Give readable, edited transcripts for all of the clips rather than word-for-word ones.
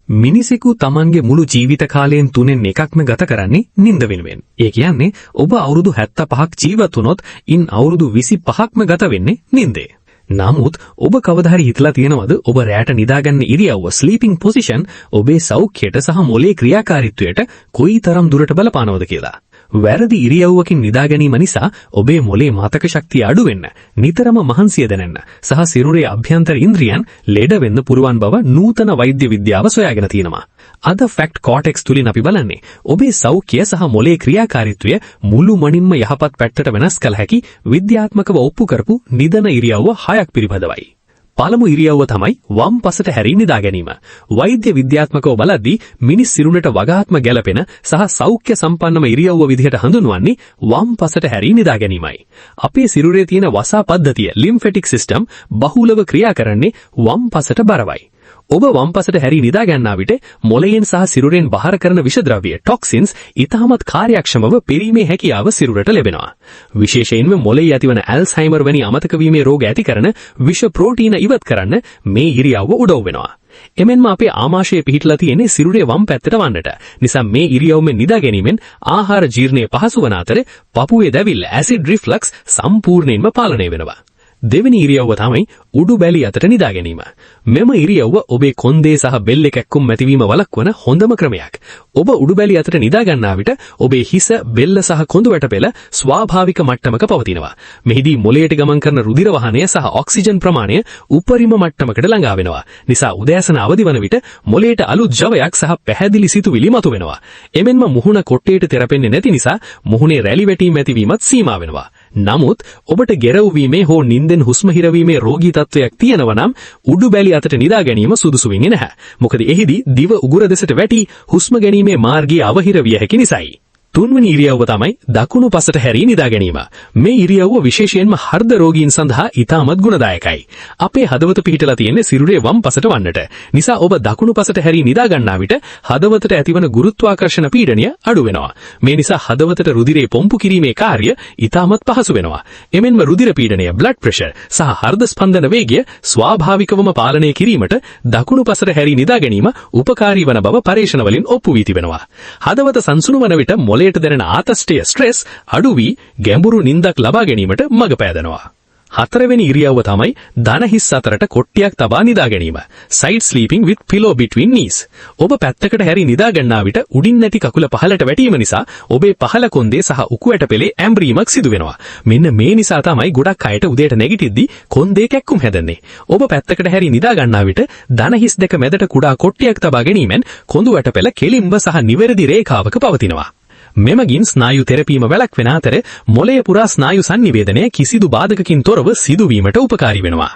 මිනිසෙකු තමන්ගේ මුළු ජීවිත කාලයෙන් 3න් එකක්ම ගත කරන්නේ නිින්ද වෙනුවෙන්. ඒ කියන්නේ ඔබ අවුරුදු 75ක් ජීවත් වුණොත් ඉන් අවුරුදු 25ක්ම ගත වෙන්නේ නිින්දේ. නමුත් ඔබ කවදා හරි හිතලා තියෙනවද ඔබ රැට නිදාගන්න ඉරියව්ව ස්ලීපින් පොසිෂන් ඔබේ සෞඛ්‍යයට සහ මොළයේ ක්‍රියාකාරීත්වයට කොයිතරම් දුරට බලපානවද කියලා? වැරදි ඉරියව්වකින් නිදා ගැනීම නිසා ඔබේ මොළේ මතක ශක්තිය අඩු වෙන්න, නිතරම මහන්සිය දැනෙන්න සහ සිරුරේ අභ්‍යන්තර ඉන්ද්‍රියන් ලෙඩ වෙන්න පුරුවන් බව නූතන වෛද්‍ය විද්‍යාව සොයාගෙන තියෙනවා. අද ෆැක්ට් කෝටෙක්ස් තුලින් අපි බලන්නේ ඔබේ සෞඛ්‍ය සහ මොළයේ ක්‍රියාකාරීත්වය මුළුමනින්ම යහපත් පැත්තට වෙනස් කළ හැකි විද්‍යාත්මකව ඔප්පු කරපු නිදන ඉරියව්ව 6ක් පිළිබඳවයි. පළමු ඉරියව්ව තමයි වම් පසට හැරී නිදා ගැනීම. වෛද්‍ය විද්‍යාත්මකව බලද්දී මිනිස් සිරුරට වගාත්ම ගැළපෙන සහ සෞඛ්‍ය සම්පන්නම ඉරියව්ව විදිහට හඳුන්වන්නේ වම් පසට හැරී නිදා ගැනීමයි. අපේ සිරුරේ තියෙන වසා පද්ධතිය ලිම්ෆැටික් සිස්ටම් බහුලව ක්‍රියා කරන්නේ වම් පසට බරවයි. ඔබ වම් පසට හැරී නිදා ගන්නා විට මොළයෙන් සහ සිරුරෙන් බාහිර කරන විෂද්‍රව්‍ය ටොක්සින්ස් ඉතාමත් කාර්යක්ෂමව පෙරීමේ හැකියාව සිරුරට ලැබෙනවා. විශේෂයෙන්ම මොළයේ ඇතිවන ඇල්සයිමර් වැනි අමතක වීමේ රෝග ඇති කරන විෂ ප්‍රෝටීන ඉවත් කරන්න මේ ඉරියව්ව උදව් වෙනවා. එමෙන්ම අපේ ආමාශය පිහිටලා තියෙන්නේ සිරුරේ වම් පැත්තට වන්නට. නිසා මේ ඉරියව්වෙන් නිදා ගැනීමෙන් ආහාර ජීර්ණය පහසු වන අතර පපුවේ දැවිල්ල ඇසිඩ් රිෆ්ලක්ස් සම්පූර්ණයෙන්ම පාලනය වෙනවා. දෙවෙනි ඉරියව්ව තමයි උඩු බැලි අතට නිදා ගැනීම. මෙම ඉරියව්ව ඔබේ කොන්දේ සහ බෙල්ල කැක්කුම් මැතිවීම වළක්වන හොඳම ක්‍රමයක්. ඔබ උඩු බැලි අතට නිදා ගන්නා විට ඔබේ හිස, බෙල්ල සහ කොඳු වැට පෙළ ස්වාභාවික මට්ටමක පවතිනවා. මෙහිදී මොළයට ගමන් කරන රුධිර වහනය සහ ඔක්සිජන් ප්‍රමාණය උපරිම මට්ටමකට ළඟා වෙනවා. නිසා උදෑසන අවදි වන විට මොළයට අලුත් ජවයක් සහ පැහැදිලි සිතුවිලි මතුවෙනවා. එමෙන්ම මුහුණ කොට්ටේට තෙරපෙන්නේ නැති නිසා මුහුණේ රැලි වැටීම් ඇතිවීමත් සීමා වෙනවා. නමුත් ඔබට ගෙරවීමේ හෝ නිින්දෙන් හුස්ම හිරවීමේ රෝගී තත්වයක් තියෙනවා නම් උඩු බැලි අතට නිදා ගැනීම සුදුසු වෙන්නේ නැහැ. මොකද එහිදී දිව උගුර දෙසට වැටි හුස්ම ගැනීමේ මාර්ගය අවහිර විය හැකි නිසායි. තුන්වෙනි ඉරියව්ව තමයි දකුණු පසට හැරී නිදා ගැනීම. මේ ඉරියව්ව විශේෂයෙන්ම හෘද රෝගීන් සඳහා ඉතාමත් ගුණදායකයි. අපේ හදවත පිහිටලා තියෙන්නේ සිරුරේ වම් පසට වන්නට. නිසා ඔබ දකුණු පසට හැරී නිදා ගන්නා විට හදවතට ඇතිවන ගුරුත්වාකර්ෂණ පීඩනය අඩු වෙනවා. මේ නිසා හදවතට රුධිරේ පොම්පු කිරීමේ කාර්ය ඉතාමත් පහසු වෙනවා. එමෙන්ම රුධිර පීඩනය, බ්ලඩ් ප්‍රෙෂර් සහ හෘද ස්පන්දන වේගය ස්වාභාවිකවම පාලනය කිරීමට දකුණු පසට හැරී නිදා ගැනීම උපකාරී වන බව පරීක්ෂණ වලින් ඔප්පු වී තිබෙනවා. හදවත සංසුණු වන විට මොළයට දැනෙන ආතස්ඨය ස්ට්‍රෙස් අඩු වී ගැඹුරු නිින්දක් ලබා ගැනීමට මඟ පෑදෙනවා. හතරවෙනි ඉරියව්ව තමයි දන හිස් අතරට කොට්ටියක් තබා නිදා ගැනීම. side sleeping with pillow between knees. ඔබ පැත්තකට හැරී නිදා ගන්නා විට උඩින් නැති කකුල පහළට වැටීම නිසා ඔබේ පහළ කොන්දේ සහ උකු ඇට පෙළේ ඇඹරීමක් සිදු වෙනවා. මෙන්න මේ නිසා තමයි ගොඩක් අයට උදේට නැගිටිද්දී කොන්දේ කැක්කුම් හැදෙන්නේ. ඔබ පැත්තකට හැරී නිදා ගන්නා විට දන හිස් දෙක මැදට කුඩා කොට්ටියක් තබා ගැනීමෙන් කොඳු ඇට පෙළ කෙලින්ම සහ නිවැරදි රේඛාවක පවතිනවා. මෙමගින් ස්නායු තෙරපීම වැළැක්වෙන අතර මොළය පුරා ස්නායු සංනිවේදනය කිසිදු බාධකකින් තොරව සිදුවීමට උපකාරී වෙනවා.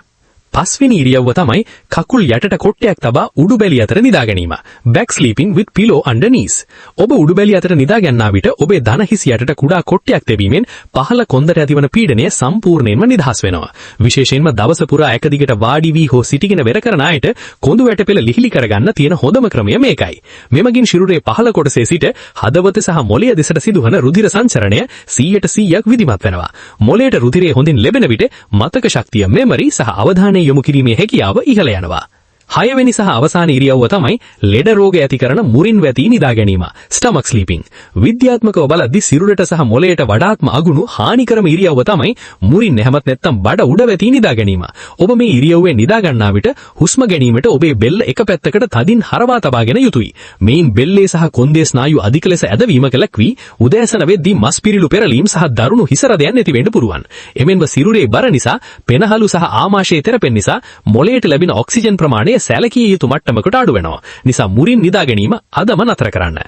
පස්වෙනි ඉරියව්ව තමයි කකුල් යටට කොට්ටයක් තබා උඩු බැලි අතර නිදා ගැනීම. back sleeping with pillow under knees. ඔබ උඩු බැලි අතර නිදා ගන්නා විට ඔබේ දන හිස යටට කුඩා කොට්ටයක් තැබීමෙන් පහළ කොන්දට ඇතිවන පීඩනය සම්පූර්ණයෙන්ම නිදහස් වෙනවා. විශේෂයෙන්ම දවස පුරා එක දිගට වාඩි වී හෝ සිටගෙන වෙර කරන අයට කොඳු වැට පෙළ ලිහිලි කරගන්න තියෙන හොඳම ක්‍රමය මේකයි. මෙමගින් ශරීරයේ පහළ කොටසේ සිට හදවත සහ මොළය දෙසට සිදුවන රුධිර සංචරණය 100% විධිමත් වෙනවා. මොළයට රුධිරය හොඳින් ලැබෙන විට මතක ශක්තිය, මෙමරි සහ අවධානය යොමු කිරීමේ හැකියාව ඉහළ යනවා. 6 වෙනි සහ අවසාන ඉරියව්ව තමයි ලෙඩ රෝග ඇති කරන මුරින් වැටී නිදා ගැනීම. ස්ටමක් ස්ලීපින්. විද්‍යාත්මකව බලද්දී සිරුරට සහ මොළයට වඩාත්ම අගුණු හානිකරම ඉරියව්ව තමයි මුරින් නැහැමත් නැත්තම් බඩ උඩ වැටී නිදා ගැනීම. ඔබ මේ ඉරියව්වේ නිදා ගන්නා විට හුස්ම ගැනීමට ඔබේ බෙල්ල එක පැත්තකට තදින් හරවා තබාගෙන යුතුයි. මේන් බෙල්ලේ සහ කොන්දේ ස්නායු අධික ලෙස ඇදවීම කලක්වි උදෑසන වෙද්දී මස් පිරිලු පෙරලීම් සහ දරුණු හිස රදයන් නැති වෙන්න පුරුවන්. එමෙන්ම සිරුරේ බර නිසා පෙනහළු සහ ආමාශයේ තෙරපෙන නිසා මොළයට ලැබෙන ඔක්සිජන් ප්‍රමාණය සැලකිය යුතු මට්ටමකට අඩු වෙනවා. නිසා මුරින් නිදා ගැනීම අදම නතර කරන්න.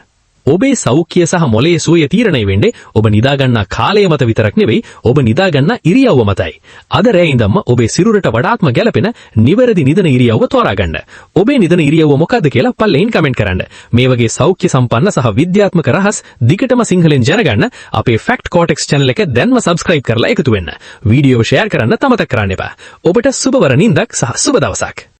ඔබේ සෞඛ්‍ය සහ මොළයේ සුවය තීරණය වෙන්නේ ඔබ නිදා ගන්නා කාලය මත විතරක් නෙවෙයි, ඔබ නිදා ගන්නා ඉරියව්ව මතයි. අද රැ ඉඳන්ම ඔබේ සිරුරට වඩාත්ම ගැළපෙන නිවැරදි නිදන ඉරියව්ව තෝරා ගන්න. ඔබේ නිදන ඉරියව්ව මොකක්ද කියලා පල්ලෙයින් කමෙන්ට් කරන්න. මේ වගේ සෞඛ්‍ය සම්පන්න සහ විද්‍යාත්මක රහස් දිගටම සිංහලෙන් දැනගන්න අපේ ෆැක්ට් කෝටෙක්ස් channel එක දැන්ම subscribe කරලා එකතු වෙන්න. වීඩියෝ ෂෙයාර් කරන්න තමතක් කරන්න එපා. ඔබට සුබවර නින්දක් සහ සුබ දවසක්.